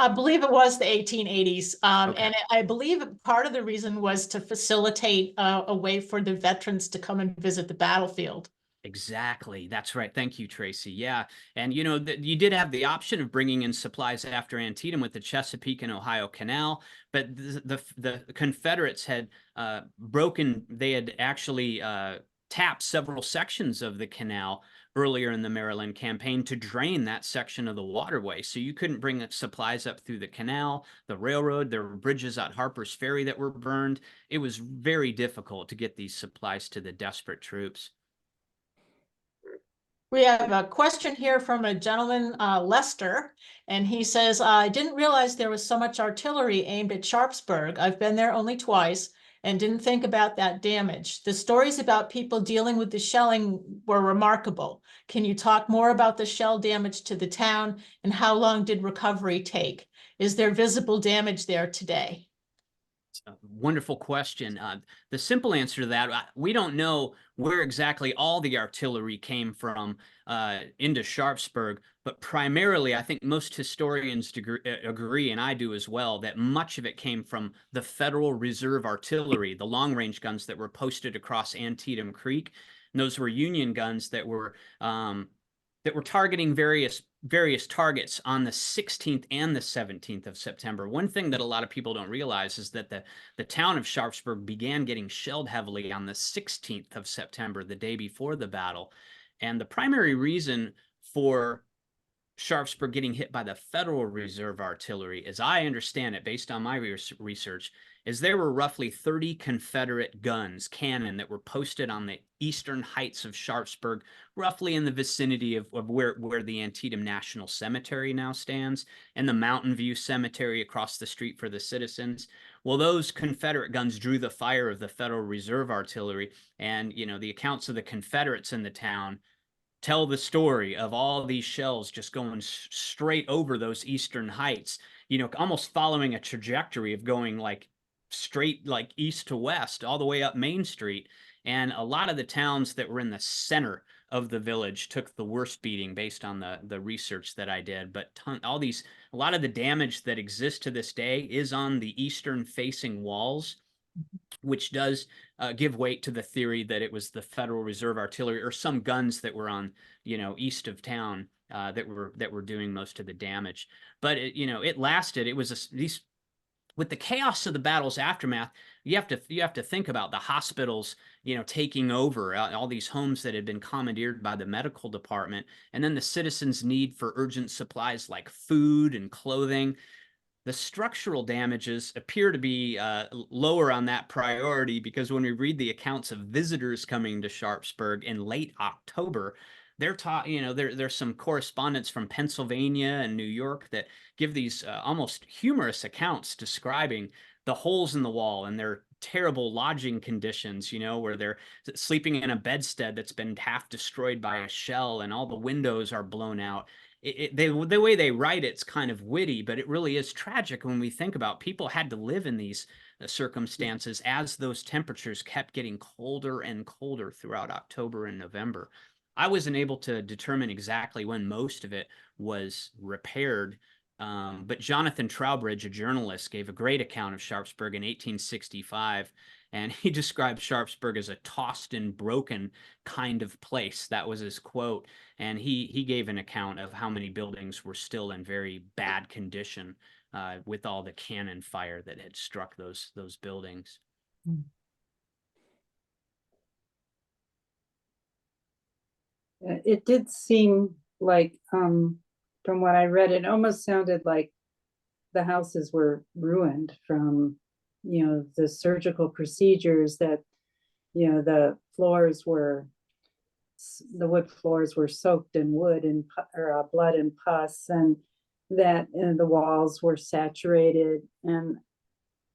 I believe it was the 1880s. Okay. And I believe part of the reason was to facilitate a way for the veterans to come and visit the battlefield. Exactly. That's right. Thank you, Tracy. Yeah. And, you know, you did have the option of bringing in supplies after Antietam with the Chesapeake and Ohio Canal, but the Confederates had they had actually tapped several sections of the canal earlier in the Maryland campaign to drain that section of the waterway. So you couldn't bring supplies up through the canal, the railroad. There were bridges at Harper's Ferry that were burned. It was very difficult to get these supplies to the desperate troops. We have a question here from a gentleman, Lester, and he says, I didn't realize there was so much artillery aimed at Sharpsburg. I've been there only twice and didn't think about that damage. The stories about people dealing with the shelling were remarkable. Can you talk more about the shell damage to the town and how long did recovery take? Is there visible damage there today? Wonderful question. The simple answer to that, we don't know where exactly all the artillery came from into Sharpsburg, but primarily I think most historians agree, and I do as well, that much of it came from the Federal Reserve Artillery, the long-range guns that were posted across Antietam Creek. And those were Union guns that were targeting various targets on the 16th and the 17th of September. One thing that a lot of people don't realize is that the town of Sharpsburg began getting shelled heavily on the 16th of September, the day before the battle. And the primary reason for Sharpsburg getting hit by the Federal Reserve Artillery, as I understand it, based on my research, is there were roughly 30 Confederate cannon that were posted on the eastern heights of Sharpsburg, roughly in the vicinity of where the Antietam National Cemetery now stands, and the Mountain View Cemetery across the street for the citizens. Well, those Confederate guns drew the fire of the Federal Reserve Artillery, and, you know, the accounts of the Confederates in the town tell the story of all these shells just going straight over those eastern heights, you know, almost following a trajectory of going like straight, like east to west, all the way up Main Street. And a lot of the towns that were in the center of the village took the worst beating based on the research that I did. But a lot of the damage that exists to this day is on the eastern facing walls, which does give weight to the theory that it was the Federal Reserve Artillery or some guns that were on, you know, east of town that were doing most of the damage. But it lasted. It was with the chaos of the battle's aftermath, you have to think about the hospitals, you know, taking over all these homes that had been commandeered by the medical department, and then the citizens' need for urgent supplies like food and clothing. The structural damages appear to be lower on that priority, because when we read the accounts of visitors coming to Sharpsburg in late October, they're there's some correspondence from Pennsylvania and New York that give these almost humorous accounts describing the holes in the wall and their terrible lodging conditions, where they're sleeping in a bedstead that's been half destroyed by a shell and all the windows are blown out. The way they write it's kind of witty, but it really is tragic when we think about people had to live in these circumstances as those temperatures kept getting colder and colder throughout October and November. I wasn't able to determine exactly when most of it was repaired, but Jonathan Trowbridge, a journalist, gave a great account of Sharpsburg in 1865, and he described Sharpsburg as a tossed and broken kind of place. That was his quote, and he gave an account of how many buildings were still in very bad condition with all the cannon fire that had struck those buildings. It did seem like, from what I read, it almost sounded like the houses were ruined from, the surgical procedures that, the wood floors were soaked in wood and blood and pus, and that the walls were saturated. And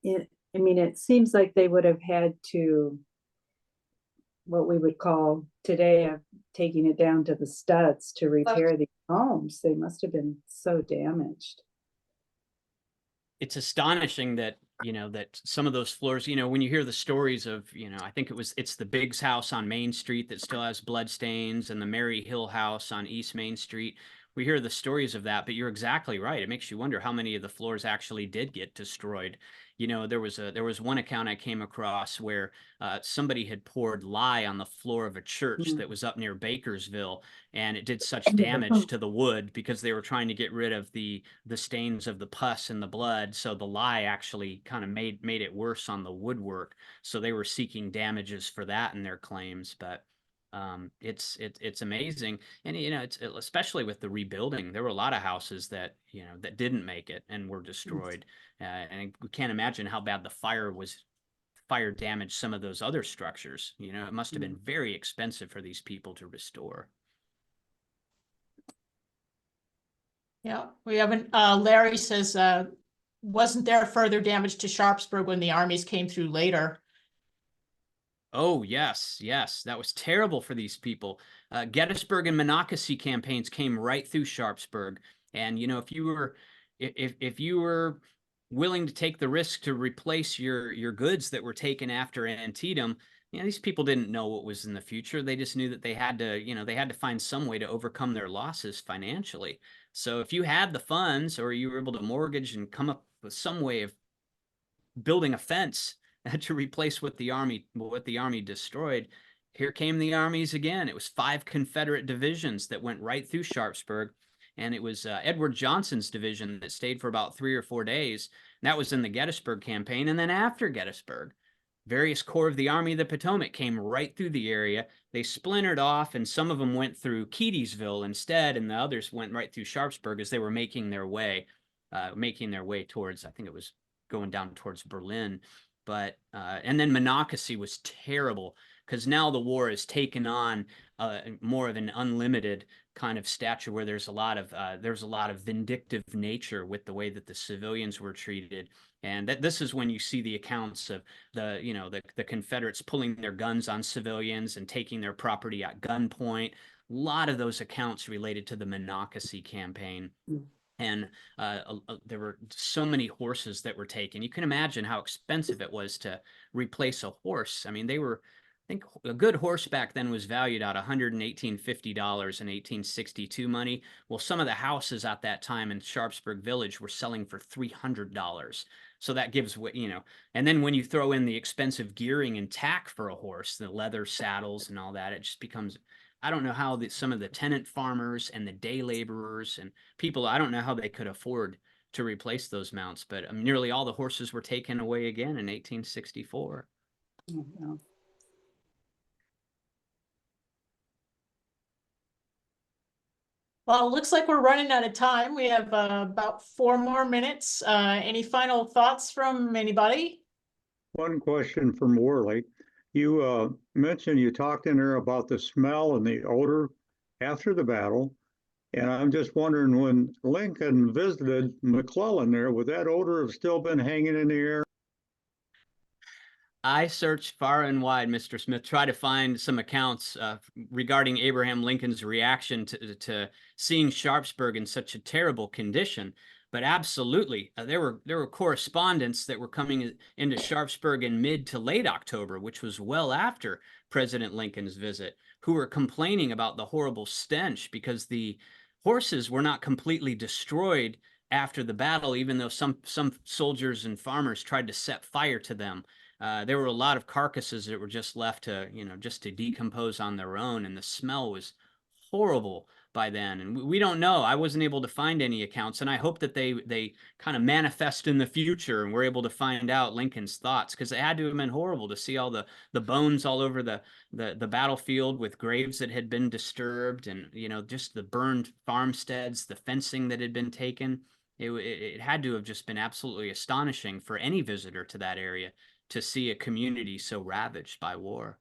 it seems like they would have had to, what we would call today, taking it down to the studs to repair these homes. They must have been so damaged. It's astonishing that, that some of those floors, when you hear the stories of, I think it's the Biggs house on Main Street that still has blood stains, and the Mary Hill house on East Main Street. We hear the stories of that, but you're exactly right. It makes you wonder how many of the floors actually did get destroyed. There was one account I came across where somebody had poured lye on the floor of a church that was up near Bakersville, and it did such damage to the wood because they were trying to get rid of the stains of the pus and the blood. So the lye actually kind of made it worse on the woodwork. So they were seeking damages for that in their claims, but it's amazing. And it's especially with the rebuilding, there were a lot of houses that that didn't make it and were destroyed, and we can't imagine how bad the fire damaged some of those other structures. It must have been very expensive for these people to restore. Yeah, we haven't, Larry says, wasn't there further damage to Sharpsburg when the armies came through later? Oh, yes. That was terrible for these people. Gettysburg and Monocacy campaigns came right through Sharpsburg. And, if you were willing to take the risk to replace your goods that were taken after Antietam, these people didn't know what was in the future. They just knew that they had to find some way to overcome their losses financially. So if you had the funds, or you were able to mortgage and come up with some way of building a fence to replace what the army destroyed, here came the armies again. It was 5 Confederate divisions that went right through Sharpsburg, and it was Edward Johnson's division that stayed for about 3 or 4 days. And that was in the Gettysburg campaign. And then after Gettysburg, various corps of the Army of the Potomac came right through the area. They splintered off, and some of them went through Keedysville instead, and the others went right through Sharpsburg as they were making their way towards, I think it was going down towards Berlin. But and then Monocacy was terrible, because now the war has taken on more of an unlimited kind of stature, where there's a lot of vindictive nature with the way that the civilians were treated. And this is when you see the accounts of the Confederates pulling their guns on civilians and taking their property at gunpoint. A lot of those accounts related to the Monocacy campaign. And there were so many horses that were taken. You can imagine how expensive it was to replace a horse. I mean, I think a good horse back then was valued at $118.50 in 1862 money. Well, some of the houses at that time in Sharpsburg Village were selling for $300. So that gives what, and then when you throw in the expensive gearing and tack for a horse, the leather saddles and all that, it just becomes, I don't know how some of the tenant farmers and the day laborers and people, I don't know how they could afford to replace those mounts, but nearly all the horses were taken away again in 1864. Oh, wow. Well, it looks like we're running out of time. We have about 4 more minutes. Any final thoughts from anybody? One question from Worley. You mentioned, you talked in there about the smell and the odor after the battle. And I'm just wondering, when Lincoln visited McClellan there, would that odor have still been hanging in the air? I searched far and wide, Mr. Smith, try to find some accounts regarding Abraham Lincoln's reaction to seeing Sharpsburg in such a terrible condition. But absolutely, there were correspondents that were coming into Sharpsburg in mid to late October, which was well after President Lincoln's visit, who were complaining about the horrible stench because the horses were not completely destroyed after the battle, even though some soldiers and farmers tried to set fire to them. There were a lot of carcasses that were just left to, just to decompose on their own, and the smell was horrible by then. And we don't know. I wasn't able to find any accounts, and I hope that they kind of manifest in the future, and we're able to find out Lincoln's thoughts, because it had to have been horrible to see all the bones all over the battlefield, with graves that had been disturbed, and just the burned farmsteads, the fencing that had been taken. It had to have just been absolutely astonishing for any visitor to that area to see a community so ravaged by war.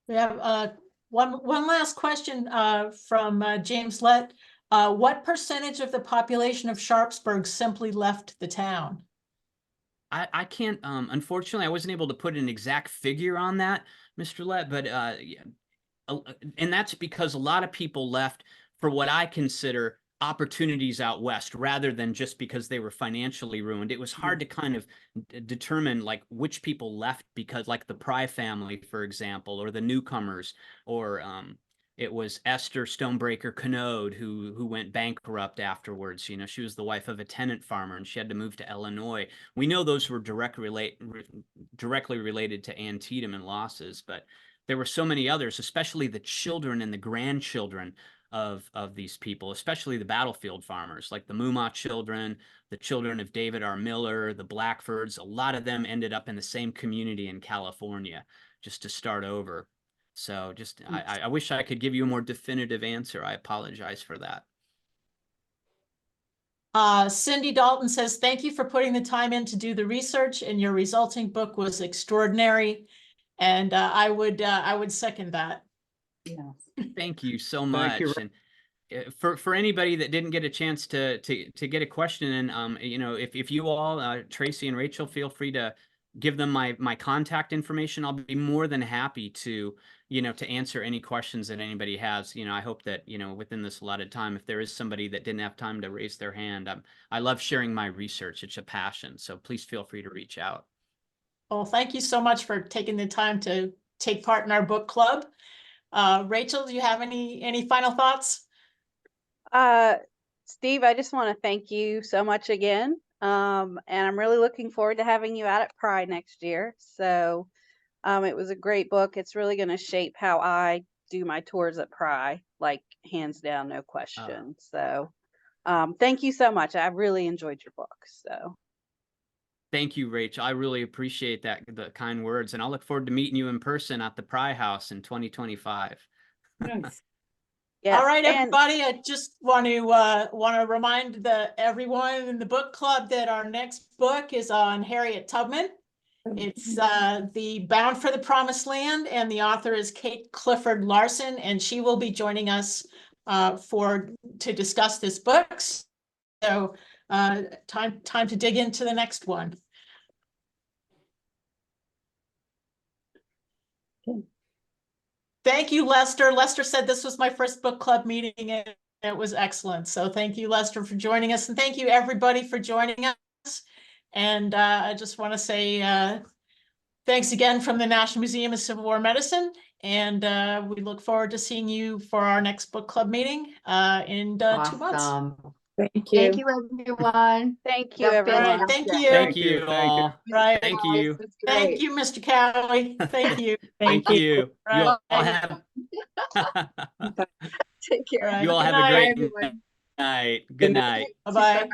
We have one last question from James Lett. What percentage of the population of Sharpsburg simply left the town? I can't, unfortunately, I wasn't able to put an exact figure on that, Mr. Lett, but and that's because a lot of people left for what I consider opportunities out west, rather than just because they were financially ruined. It was hard to kind of determine like which people left because, like, the Pry family, for example, or the newcomers, or it was Esther Stonebreaker Canode who went bankrupt afterwards. She was the wife of a tenant farmer, and she had to move to Illinois. We know those were directly related to Antietam and losses, but there were so many others, especially the children and the grandchildren of these people, especially the battlefield farmers, like the Moomaw children, the children of David R. Miller, the Blackfords. A lot of them ended up in the same community in California just to start over. So I wish I could give you a more definitive answer. I apologize for that. Cindy Dalton says, thank you for putting the time in to do the research, and your resulting book was extraordinary. And I would second that. Yeah. Thank you so much. you. And for anybody that didn't get a chance to get a question in, if you all, Tracy and Rachel, feel free to give them my contact information. I'll be more than happy to answer any questions that anybody has. I hope that, within this allotted time, if there is somebody that didn't have time to raise their hand, I love sharing my research. It's a passion. So please feel free to reach out. Well, thank you so much for taking the time to take part in our book club. Rachel, do you have any final thoughts? Steve, I just want to thank you so much again. And I'm really looking forward to having you out at Pride next year. So it was a great book. It's really going to shape how I do my tours at Pride, like hands down, no question. So thank you so much. I really enjoyed your book. So thank you, Rachel. I really appreciate the kind words, and I'll look forward to meeting you in person at the Pry House in 2025. Nice. yes. All right, and- everybody. I just want to remind everyone in the book club that our next book is on Harriet Tubman. It's the Bound for the Promised Land, and the author is Kate Clifford Larson, and she will be joining us to discuss this book. So time to dig into the next one. Thank you, Lester. Lester said this was my first book club meeting, and it was excellent. So thank you, Lester, for joining us, and thank you, everybody, for joining us. And I just want to say thanks again from the National Museum of Civil War Medicine, and we look forward to seeing you for our next book club meeting in 2 months. Awesome. Thank you. Thank you, everyone. Thank you, That's everyone. Right, thank you. Thank you all. Right. Thank you. That's Thank great. you, Mr. Cowley. Thank you. Thank you. Right. You all have Take care. Right. you all Good have a night, great everyone. night. Good night. Bye-bye.